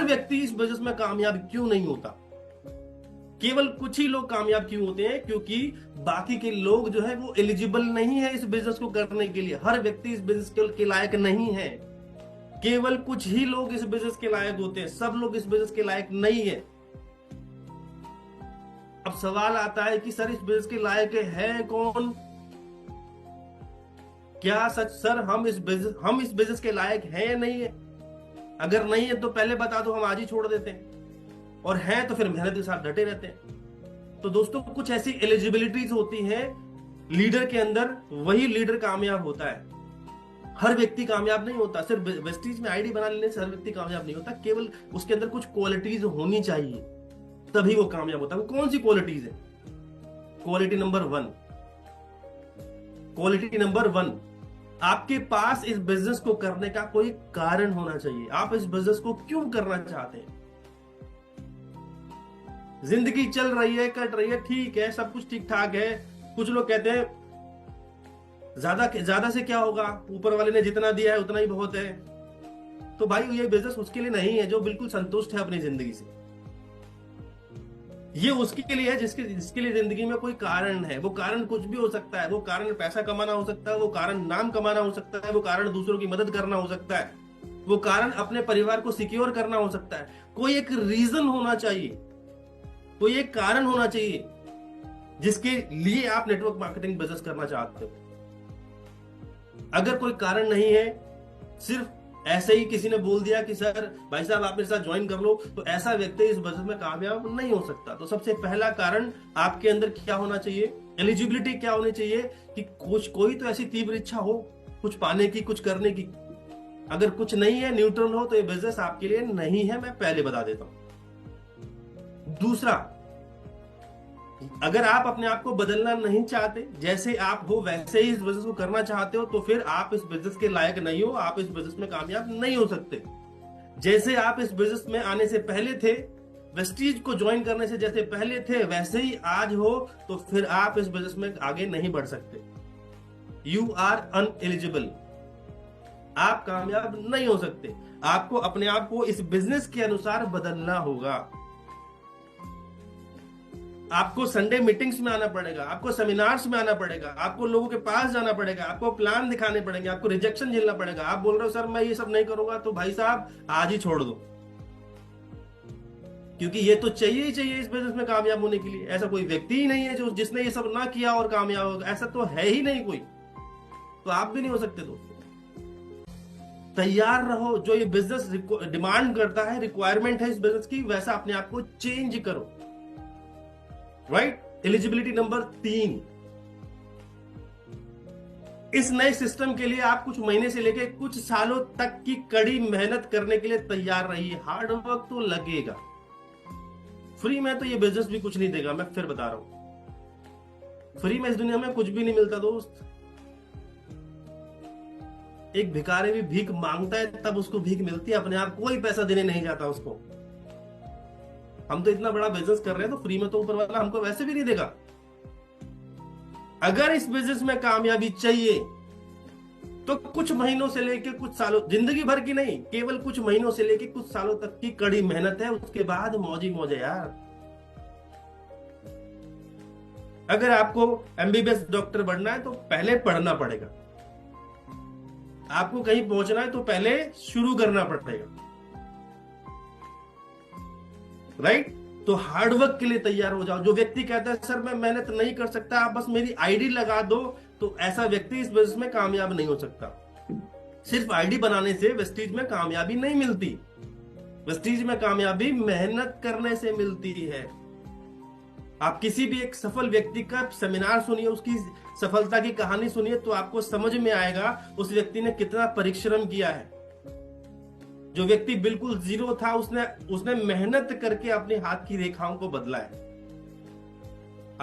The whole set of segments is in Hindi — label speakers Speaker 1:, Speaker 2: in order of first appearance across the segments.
Speaker 1: व्यक्ति इस बिजनेस में कामयाब क्यों नहीं होता? केवल कुछ ही लोग कामयाब क्यों होते हैं? क्योंकि बाकी के लोग जो है वो एलिजिबल नहीं है इस बिजनेस को करने के लिए। हर व्यक्ति इस बिजनेस के लायक नहीं है। केवल कुछ ही लोग इस बिजनेस के लायक होते हैं, सब लोग इस बिजनेस के लायक नहीं है। अब सवाल आता है कि सर इस बिजनेस के लायक है कौन? क्या सच सर हम इस बिजनेस के लायक हैं या नहीं है? अगर नहीं है तो पहले बता दो, हम आज ही छोड़ देते हैं, और हैं तो फिर मेहनत के साथ डटे रहते हैं। तो दोस्तों कुछ ऐसी एलिजिबिलिटीज होती हैं लीडर के अंदर, वही लीडर कामयाब होता है। हर व्यक्ति कामयाब नहीं होता। सिर्फ वेस्टीज में आईडी बना लेने से हर व्यक्ति कामयाब नहीं होता। केवल उसके अंदर कुछ क्वालिटीज होनी चाहिए, तभी वो कामयाब होता है। वो कौन सी क्वालिटीज है? क्वालिटी नंबर वन, आपके पास इस बिजनेस को करने का कोई कारण होना चाहिए। आप इस बिजनेस को क्यों करना चाहते हैं? जिंदगी चल रही है, कट रही है, ठीक है, सब कुछ ठीक ठाक है। कुछ लोग कहते हैं ज्यादा से क्या होगा, ऊपर वाले ने जितना दिया है उतना ही बहुत है। तो भाई ये बिजनेस उसके लिए नहीं है जो बिल्कुल संतुष्ट है अपनी जिंदगी से। ये उसके लिए है जिसके लिए जिंदगी में कोई कारण है। वो कारण कुछ भी हो सकता है। वो कारण पैसा कमाना हो सकता है, वो कारण नाम कमाना हो सकता है, वो कारण दूसरों की मदद करना हो सकता है, वो कारण अपने परिवार को सिक्योर करना हो सकता है। कोई एक रीजन होना चाहिए, कोई एक कारण होना चाहिए जिसके लिए आप नेटवर्क मार्केटिंग बिजनेस करना चाहते हो। अगर कोई कारण नहीं है, सिर्फ ऐसे ही किसी ने बोल दिया कि सर भाई साहब आप मेरे साथ ज्वाइन कर लो, तो ऐसा व्यक्ति इस बिजनेस में कामयाब नहीं हो सकता। तो सबसे पहला कारण आपके अंदर क्या होना चाहिए? एलिजिबिलिटी क्या होनी चाहिए कि कोई तो ऐसी तीव्र इच्छा हो कुछ पाने की, कुछ करने की। अगर कुछ नहीं है, न्यूट्रल हो, तो ये बिजनेस आपके लिए नहीं है, मैं पहले बता देता हूं। दूसरा, अगर आप अपने आप को बदलना नहीं चाहते, जैसे आप हो वैसे ही इस बिजनेस को करना चाहते हो, तो फिर आप इस बिजनेस के लायक नहीं हो, आप इस बिजनेस में कामयाब नहीं हो सकते। जैसे आप इस बिजनेस में आने से पहले थे, वेस्टीज को ज्वाइन करने से जैसे पहले थे, वैसे ही आज हो, तो फिर आप इस बिजनेस में आगे नहीं बढ़ सकते। You are uneligible. आप कामयाब नहीं हो सकते। आपको अपने आप को इस बिजनेस के अनुसार बदलना होगा। आपको संडे मीटिंग्स में आना पड़ेगा, आपको सेमिनार्स में आना पड़ेगा, आपको लोगों के पास जाना पड़ेगा, आपको प्लान दिखाने पड़ेंगे, आपको रिजेक्शन झेलना पड़ेगा। आप बोल रहे हो सर मैं ये सब नहीं करूंगा, तो भाई साहब आज ही छोड़ दो, क्योंकि ये तो चाहिए ही चाहिए इस बिजनेस में कामयाब होने के लिए। ऐसा कोई व्यक्ति ही नहीं है जिसने ये सब ना किया और कामयाब होगा। ऐसा तो है ही नहीं कोई, तो आप भी नहीं हो सकते। दोस्तों तैयार रहो। जो ये बिजनेस डिमांड करता है, रिक्वायरमेंट है इस बिजनेस की, वैसा अपने आप को चेंज करो। राइट? एलिजिबिलिटी नंबर 3, इस नए सिस्टम के लिए आप कुछ महीने से लेकर कुछ सालों तक की कड़ी मेहनत करने के लिए तैयार रहिए। हार्ड वर्क तो लगेगा। फ्री में तो ये बिजनेस भी कुछ नहीं देगा, मैं फिर बता रहा हूं। फ्री में इस दुनिया में कुछ भी नहीं मिलता दोस्त। एक भिखारी भी भीख मांगता है तब उसको भीख मिलती है, अपने आप कोई पैसा देने नहीं जाता उसको। हम तो इतना बड़ा बिजनेस कर रहे हैं, तो फ्री में तो ऊपर वाला हमको वैसे भी नहीं देगा। अगर इस बिजनेस में कामयाबी चाहिए तो कुछ महीनों से लेकर कुछ सालों, जिंदगी भर की नहीं, केवल कुछ महीनों से लेकर कुछ सालों तक की कड़ी मेहनत है। उसके बाद मौजी मौज है यार। अगर आपको एमबीबीएस डॉक्टर बनना है तो पहले पढ़ना पड़ेगा। आपको कहीं पहुंचना है तो पहले शुरू करना पड़ेगा। राइट? तो हार्डवर्क के लिए तैयार हो जाओ। जो व्यक्ति कहता है सर मैं मेहनत नहीं कर सकता, आप बस मेरी आईडी लगा दो, तो ऐसा व्यक्ति इस बिजनेस में कामयाब नहीं हो सकता। सिर्फ आईडी बनाने से वेस्टीज में कामयाबी नहीं मिलती। वेस्टीज में कामयाबी मेहनत करने से मिलती है। आप किसी भी एक सफल व्यक्ति का सेमिनार सुनिए, उसकी सफलता की कहानी सुनिए, तो आपको समझ में आएगा उस व्यक्ति ने कितना परिश्रम किया है। जो व्यक्ति बिल्कुल जीरो था, उसने मेहनत करके अपने हाथ की रेखाओं को बदला है।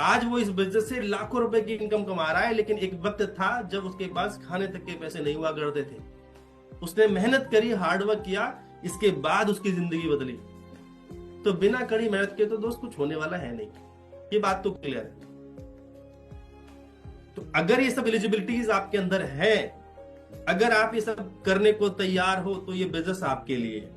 Speaker 1: आज वो इस बिजनेस से लाखों रुपए की इनकम कमा रहा है, लेकिन एक वक्त था जब उसके पास खाने तक के पैसे नहीं हुआ करते थे। उसने मेहनत करी, हार्डवर्क किया, इसके बाद उसकी जिंदगी बदली। तो बिना कड़ी मेहनत के तो दोस्त कुछ होने वाला है नहीं, ये बात तो क्लियर है। तो अगर ये सब एलिजिबिलिटीज आपके अंदर है, अगर आप ये सब करने को तैयार हो, तो ये बिजनेस आपके लिए है।